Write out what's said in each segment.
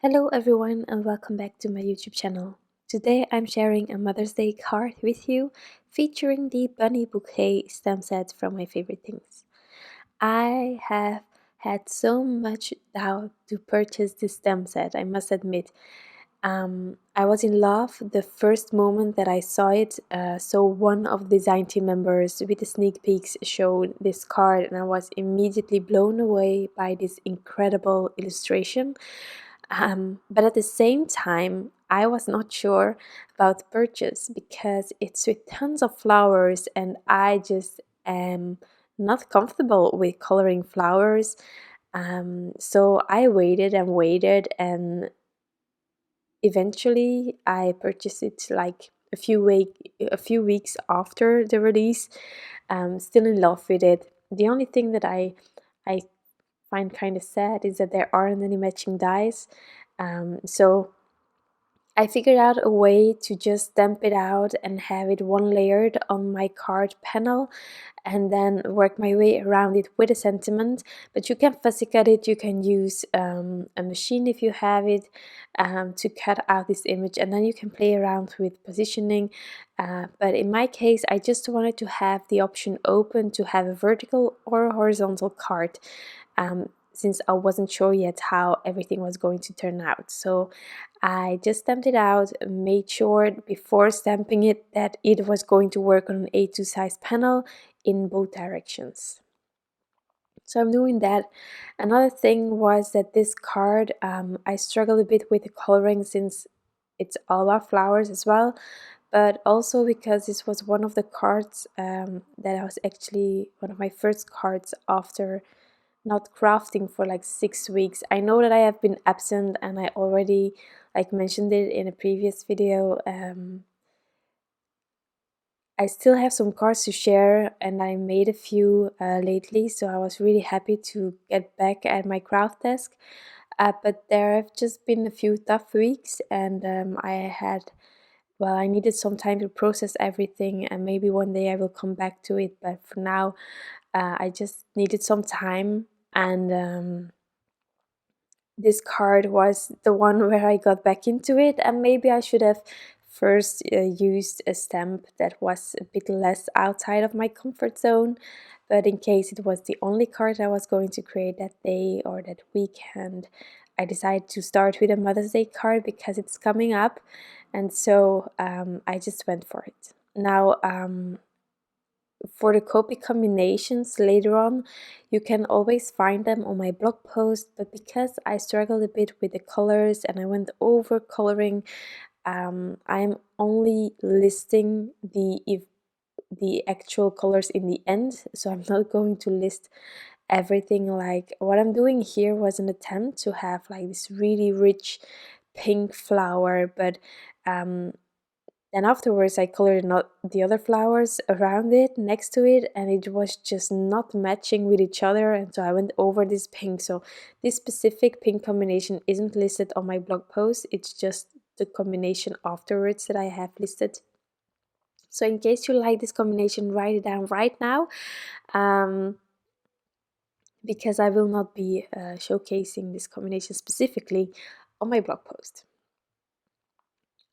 Hello everyone and welcome back to my YouTube channel. Today I'm sharing a Mother's Day card with you featuring the Bunny Bouquet stamp set from My Favorite Things. I have had so much doubt to purchase this stamp set, I must admit. I was in love the first moment that I saw it, so one of the design team members with the sneak peeks showed this card and I was immediately blown away by this incredible illustration. But at the same time, I was not sure about the purchase because it's with tons of flowers and I just am not comfortable with coloring flowers. So I waited and waited, and eventually I purchased it like a few weeks after the release. Still in love with it. The only thing that I find kind of sad is that there aren't any matching dies. So I figured out a way to just stamp it out and have it one layered on my card panel and then work my way around it with a sentiment. But you can fussy cut it, you can use a machine if you have it, to cut out this image, and then you can play around with positioning. But in my case, I just wanted to have the option open to have a vertical or a horizontal card. Since I wasn't sure yet how everything was going to turn out. So I just stamped it out, made sure before stamping it that it was going to work on an A2 size panel in both directions. So I'm doing that. Another thing was that this card, I struggled a bit with the coloring since it's all about flowers as well, but also because this was one of the cards that was actually one of my first cards after not crafting for like 6 weeks. I know that I have been absent and I already mentioned it in a previous video. I still have some cards to share and I made a few lately, so I was really happy to get back at my craft desk. But there have just been a few tough weeks and I needed some time to process everything, and maybe one day I will come back to it, but for now I just needed some time. And this card was the one where I got back into it, and maybe I should have first used a stamp that was a bit less outside of my comfort zone. But in case it was the only card I was going to create that day or that weekend, I decided to start with a Mother's Day card because it's coming up, and so I just went for it. Now, for the Copic combinations later on, you can always find them on my blog post, but because I struggled a bit with the colors and I went over coloring, I'm only listing the actual colors in the end, so I'm not going to list everything. Like what I'm doing here was an attempt to have like this really rich pink flower, but then afterwards I colored not the other flowers around it, next to it, and it was just not matching with each other, and so I went over this pink. So this specific pink combination isn't listed on my blog post, it's just the combination afterwards that I have listed. So in case you like this combination, write it down right now, because I will not be showcasing this combination specifically on my blog post.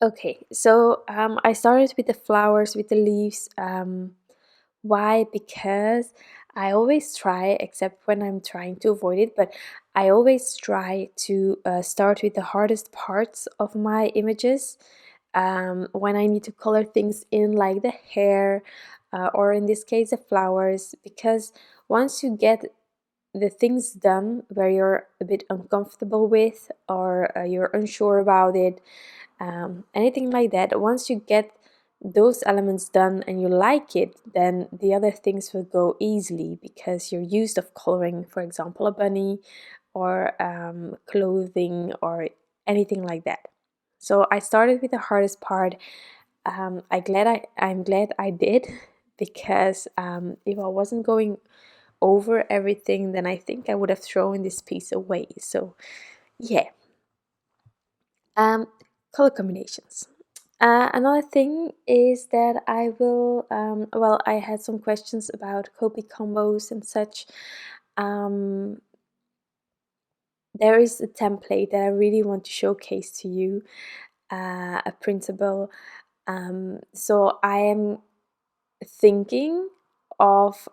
Okay, so I started with the flowers, with the leaves. Why? Because I always try, except when I'm trying to avoid it, but I always try to start with the hardest parts of my images when I need to color things in, like the hair, or in this case, the flowers, because once you get the things done where you're a bit uncomfortable with, or you're unsure about it, anything like that, once you get those elements done and you like it, then the other things will go easily because you're used of coloring, for example, a bunny or clothing or anything like that. So I started with the hardest part. I'm glad I did, because if I wasn't going over everything, then I think I would have thrown this piece away. So yeah. Color combinations. Another thing is that I will, I had some questions about Copic combos and such. there is a template that I really want to showcase to you, a printable. So I am thinking of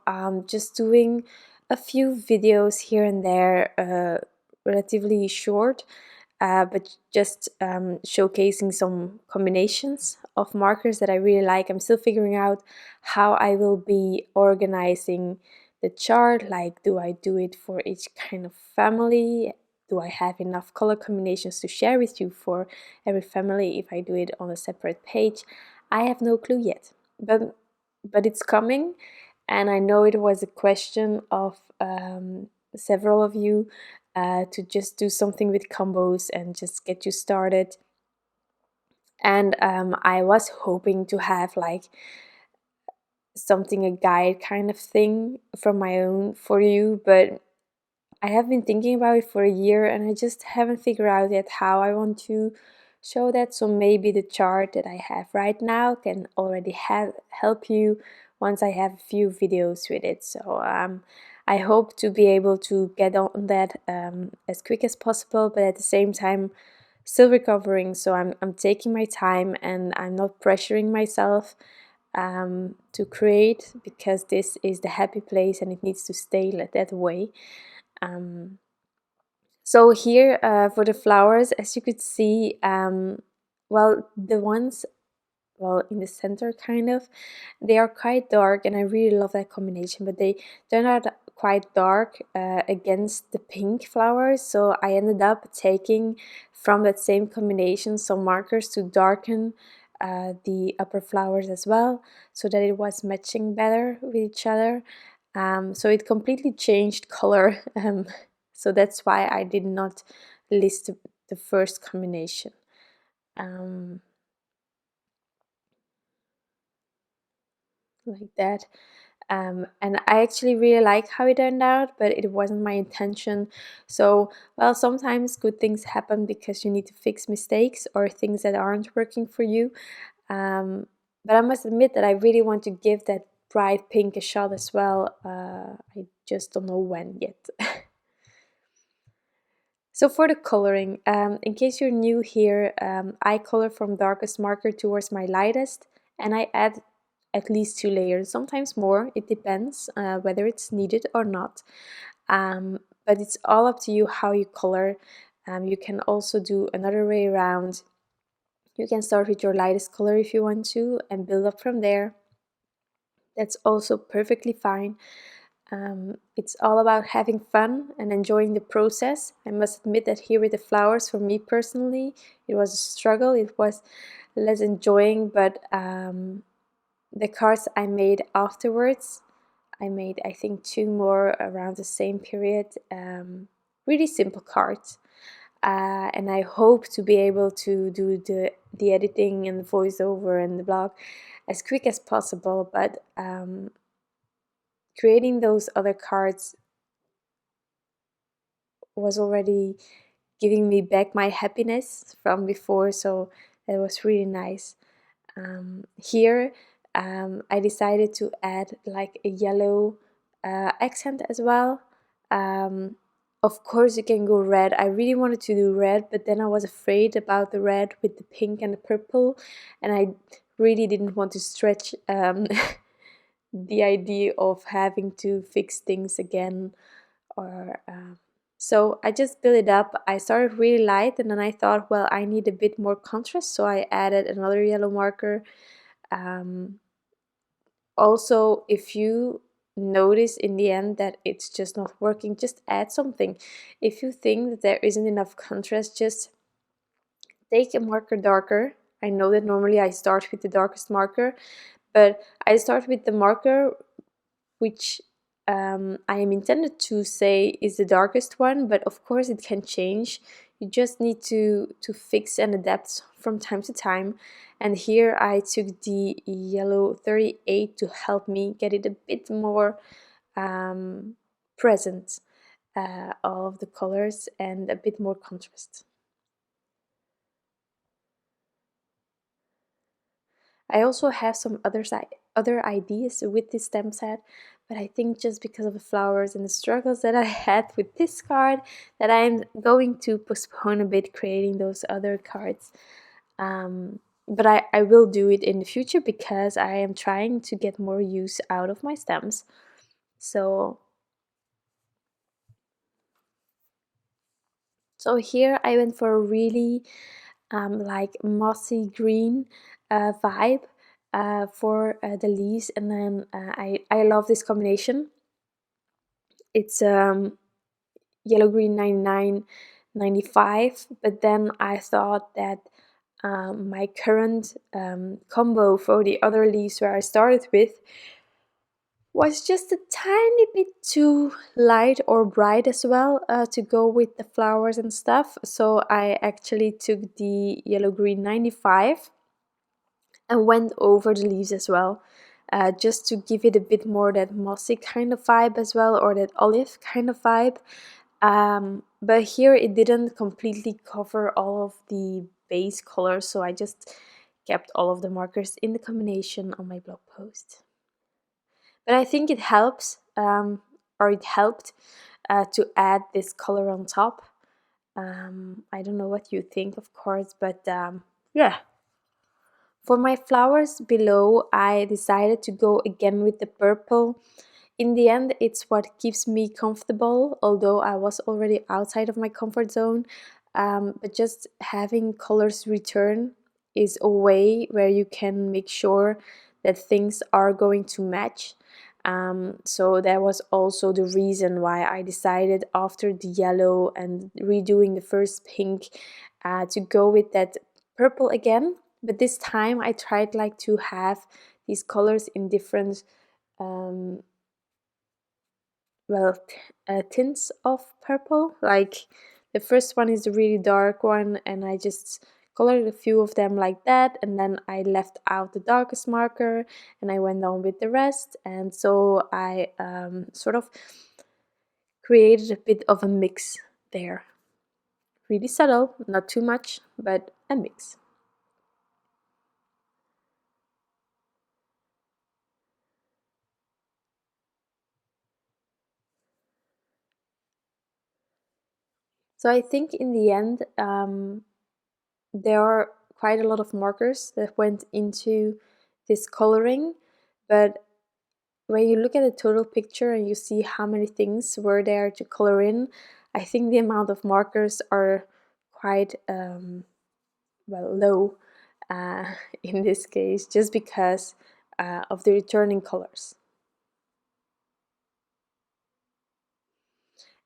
just doing a few videos here and there, relatively short, but just showcasing some combinations of markers that I really like. I'm still figuring out how I will be organizing the chart. Like, do I do it for each kind of family? Do I have enough color combinations to share with you for every family if I do it on a separate page? I have no clue yet, but it's coming, and I know it was a question of several of you, to just do something with combos and just get you started. And I was hoping to have like something, a guide kind of thing from my own for you, but I have been thinking about it for a year and I just haven't figured out yet how I want to show that. So maybe the chart that I have right now can already help you once I have a few videos with it. So I hope to be able to get on that as quick as possible, but at the same time still recovering. So I'm taking my time and I'm not pressuring myself to create, because this is the happy place and it needs to stay that way. So here, for the flowers, as you could see, well, the ones, well, in the center kind of, they are quite dark and I really love that combination, but they turn out quite dark against the pink flowers. So I ended up taking from that same combination some markers to darken the upper flowers as well, so that it was matching better with each other. So it completely changed color. So that's why I did not list the first combination. Like that. And I actually really like how it turned out, but it wasn't my intention. So, well, sometimes good things happen because you need to fix mistakes or things that aren't working for you. But I must admit that I really want to give that bright pink a shot as well. I just don't know when yet. So for the coloring, in case you're new here, I color from darkest marker towards my lightest, and I add at least 2 layers, sometimes more. It depends whether it's needed or not. But it's all up to you how you color. You can also do another way around. You can start with your lightest color if you want to and build up from there. That's also perfectly fine. It's all about having fun and enjoying the process. I must admit that here with the flowers, for me personally, it was a struggle. It was less enjoying, but the cards I made afterwards, I made, I think, 2 more around the same period. Really simple cards. And I hope to be able to do the editing and the voiceover and the blog as quick as possible, but creating those other cards was already giving me back my happiness from before, so that was really nice. Here I decided to add like a yellow accent as well. Of course you can go red. I really wanted to do red, but then I was afraid about the red with the pink and the purple, and I really didn't want to stretch the idea of having to fix things again, or so I just built it up. I started really light and then I thought, well, I need a bit more contrast, so I added another yellow marker. Also, if you notice in the end that it's just not working, just add something. If you think that there isn't enough contrast, just take a marker darker. I know that normally I start with the darkest marker, but I start with the marker which I am intended to say is the darkest one, but of course it can change. You just need to fix and adapt from time to time. And here I took the yellow 38 to help me get it a bit more present, all of the colors, and a bit more contrast. I also have some other other ideas with this stamp set, but I think just because of the flowers and the struggles that I had with this card, that I'm going to postpone a bit creating those other cards. But I will do it in the future because I am trying to get more use out of my stamps. So here I went for a really like mossy green vibe for the leaves, and then I love this combination. It's yellow green 99 95, but then I thought that my current combo for the other leaves where I started with was just a tiny bit too light or bright as well to go with the flowers and stuff. So I actually took the yellow green 95 and went over the leaves as well, just to give it a bit more that mossy kind of vibe as well, or that olive kind of vibe. But here it didn't completely cover all of the base colors, so I just kept all of the markers in the combination on my blog post. But I think it helps, or it helped to add this color on top. I don't know what you think, of course, but yeah. For my flowers below, I decided to go again with the purple. In the end, it's what keeps me comfortable, although I was already outside of my comfort zone. But just having colors return is a way where you can make sure that things are going to match. So that was also the reason why I decided after the yellow and redoing the first pink to go with that purple again. But this time I tried like to have these colors in different um, well tints of purple. Like the first one is the really dark one, and I just colored a few of them like that, and then I left out the darkest marker and I went on with the rest. And so I sort of created a bit of a mix there. Really subtle, not too much, but a mix. So I think in the end, there are quite a lot of markers that went into this coloring, but when you look at the total picture and you see how many things were there to color in, I think the amount of markers are quite well low in this case, just because of the returning colors.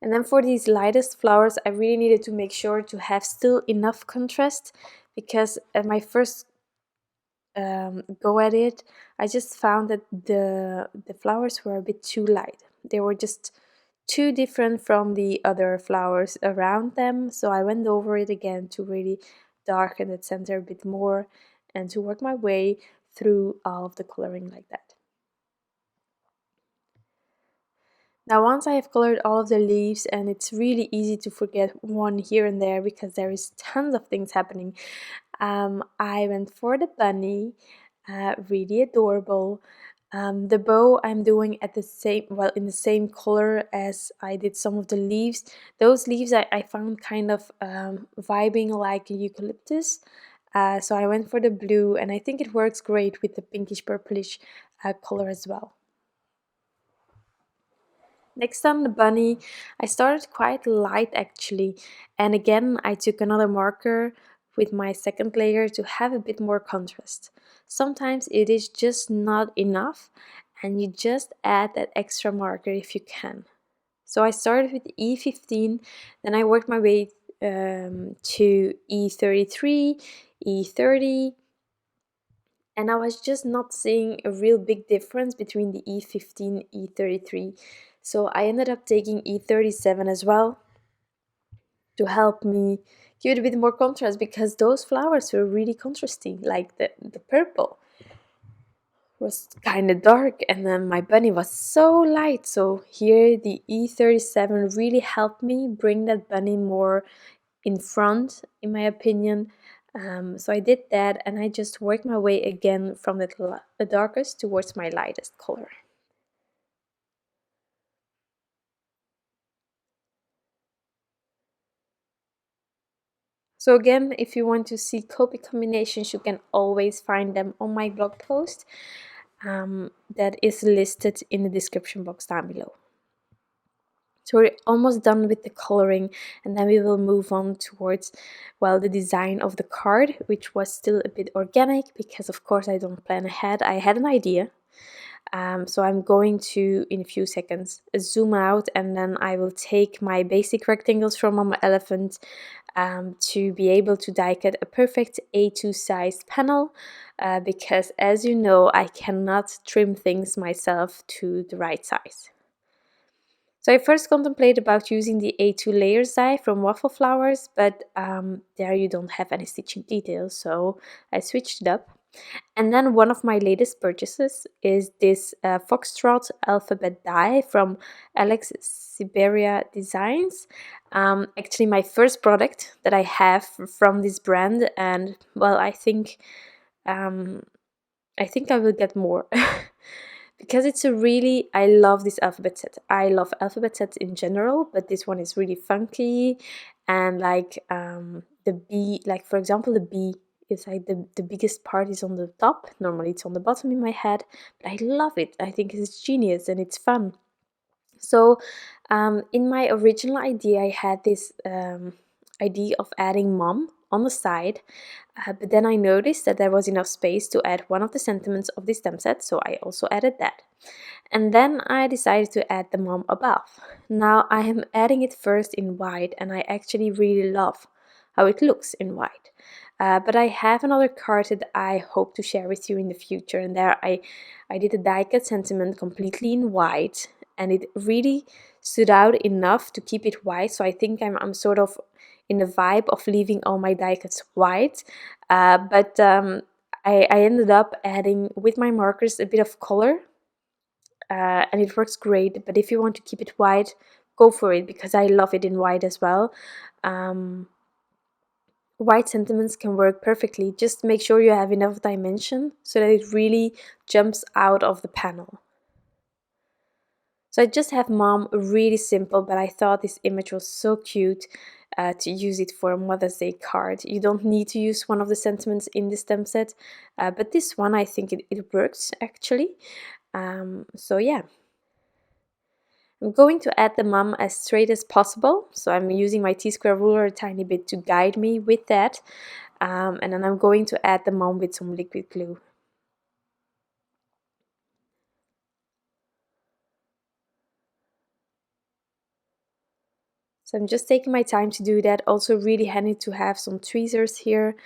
And then for these lightest flowers, I really needed to make sure to have still enough contrast, because at my first go at it, I just found that the flowers were a bit too light. They were just too different from the other flowers around them. So I went over it again to really darken the center a bit more and to work my way through all of the coloring like that. Now once I have colored all of the leaves, and it's really easy to forget one here and there because there is tons of things happening, I went for the bunny, really adorable. The bow I'm doing at the same, well, in the same color as I did some of the leaves. Those leaves I found kind of vibing like eucalyptus. So I went for the blue, and I think it works great with the pinkish purplish color as well. Next on the bunny, I started quite light actually, and again I took another marker with my second layer to have a bit more contrast. Sometimes it is just not enough, and you just add that extra marker if you can. So I started with E15, then I worked my way to E33, E30, and I was just not seeing a real big difference between the E15 E33. So I ended up taking E37 as well to help me give it a bit more contrast, because those flowers were really contrasty. Like the purple was kind of dark and then my bunny was so light. So here the E37 really helped me bring that bunny more in front, in my opinion. So I did that, and I just worked my way again from the darkest towards my lightest color. So again, if you want to see Copic combinations, you can always find them on my blog post that is listed in the description box down below. So we're almost done with the coloring, and then we will move on towards, well, the design of the card, which was still a bit organic because of course I don't plan ahead. I had an idea. So I'm going to, in a few seconds, zoom out, and then I will take my basic rectangles from Mama Elephant to be able to die cut a perfect A2 sized panel, because as you know, I cannot trim things myself to the right size. So I first contemplated about using the A2 layers die from Waffle Flowers, but there you don't have any stitching details, so I switched it up. And then one of my latest purchases is this Foxtrot Alphabet Die from Alex Syberia Designs. Actually my first product that I have from this brand, and well, I think I will get more. Because it's a really, I love this alphabet set. I love alphabet sets in general, but this one is really funky, and like the B, like for example the B is like the biggest part is on the top. Normally it's on the bottom in my head, but I love it. I think it's genius and it's fun. So in my original idea I had this idea of adding mom on the side, but then I noticed that there was enough space to add one of the sentiments of this stem set, so I also added that. And then I decided to add the mom above. Now I am adding it first in white, and I actually really love how it looks in white. But I have another card that I hope to share with you in the future, and there I did a die cut sentiment completely in white, and it really stood out enough to keep it white. So I think I'm sort of in the vibe of leaving all my die cuts white, but I ended up adding with my markers a bit of color, and it works great. But if you want to keep it white, go for it, because I love it in white as well. White sentiments can work perfectly. Just make sure you have enough dimension so that it really jumps out of the panel. So I just have mom, really simple, but I thought this image was so cute to use it for a Mother's Day card. You don't need to use one of the sentiments in the stem set, but this one I think it works actually. So yeah. I'm going to add the mom as straight as possible, so I'm using my T-square ruler a tiny bit to guide me with that, and then I'm going to add the mom with some liquid glue. So I'm just taking my time to do that. Also really handy to have some tweezers here,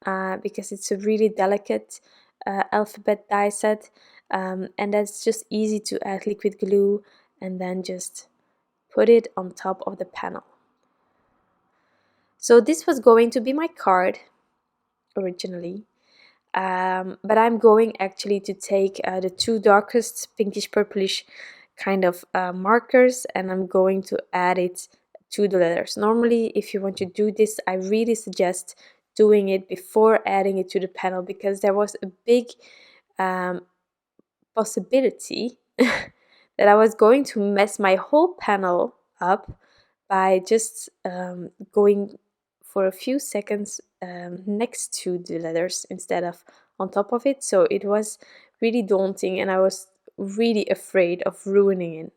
because it's a really delicate alphabet die set, and that's just easy to add liquid glue and then just put it on top of the panel. So this was going to be my card originally, but I'm going actually to take the two darkest pinkish purplish kind of markers, and I'm going to add it to the letters. Normally, if you want to do this, I really suggest doing it before adding it to the panel, because there was a big possibility that I was going to mess my whole panel up by just going for a few seconds next to the letters instead of on top of it. So it was really daunting, and I was really afraid of ruining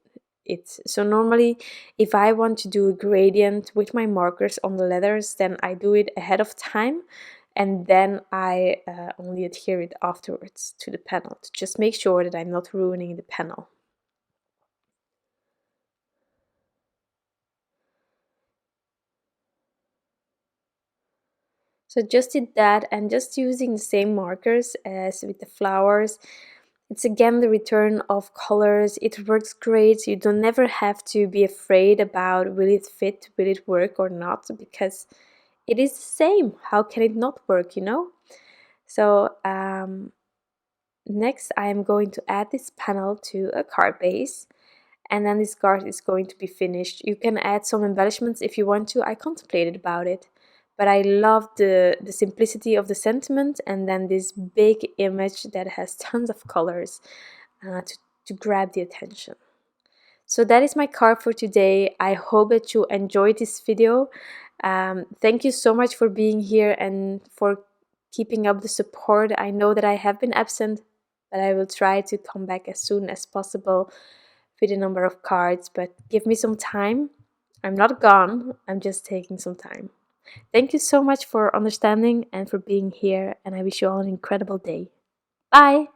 it. So normally if I want to do a gradient with my markers on the letters, then I do it ahead of time, and then I only adhere it afterwards to the panel to just make sure that I'm not ruining the panel. So just did that, and just using the same markers as with the flowers. It's again the return of colors. It works great. You don't never have to be afraid about will it fit, will it work or not, because it is the same. How can it not work, you know? So next I am going to add this panel to a card base, and then this card is going to be finished. You can add some embellishments if you want to. I contemplated about it, but I love the simplicity of the sentiment, and then this big image that has tons of colors to grab the attention. So that is my card for today. I hope that you enjoyed this video. Thank you so much for being here and for keeping up the support. I know that I have been absent, but I will try to come back as soon as possible with a number of cards, but give me some time. I'm not gone, I'm just taking some time. Thank you so much for understanding and for being here, and I wish you all an incredible day. Bye!